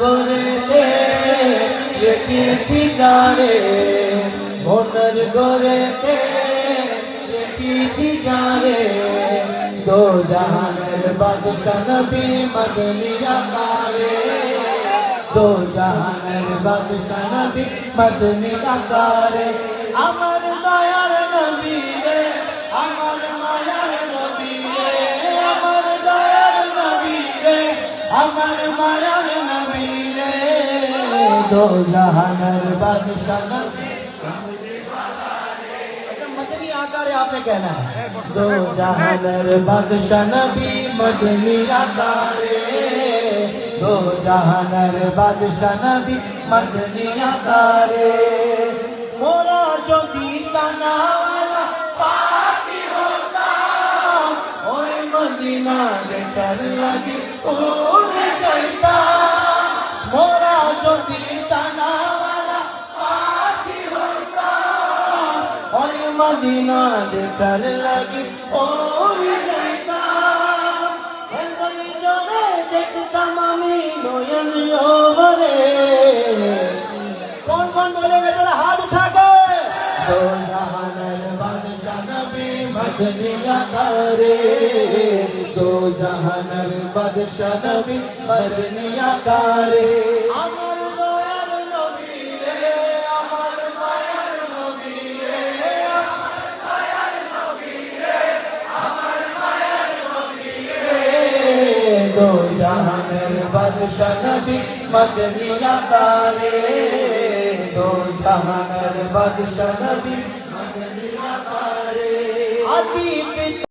গোরেতে রেখেছি যারে, মনের গোরেতে রেখেছি যারে, দো জাহানের বাদশা নবী মদনী আকারে, দো জাহানের বাদশা নবী মদনী আকারে। আমার দয়ার নবী রে, আমার মায়ার নবী রে, আমার দয়ার নবী রে, আমার মায়ার নবী রে, দো জাহানের বাদশা নবী मदनी आकार आपने कहना है, दो जहानर बादशाह नबी मदनी आकार, दो जहानर बादशाह नबी मदनी आकार। मोरा जो दीता नावाला पाती होता, और मदीना लेकर लगी उड़ जाता, मोरा जो दीता नावाला पाती होता, और मदीना लेकर लगी और जाता। देखता मामी नोयन ओवरे, कौन कौन बोलेगा जरा हाथ उठा के। दो जहानर बादशाह नबी मदनी आकारे, दो जहानर बादशाह नबी मदनी आकारे। अमर दयाल नबी रे, अमर मायार नबी रे, अमर दयाल नबी रे, अमर मायार नबी रे, दो जहानर बादशाह नबी मदनी आकारे, दो जहानर बादशाह नबी मदनी आकारे। आदि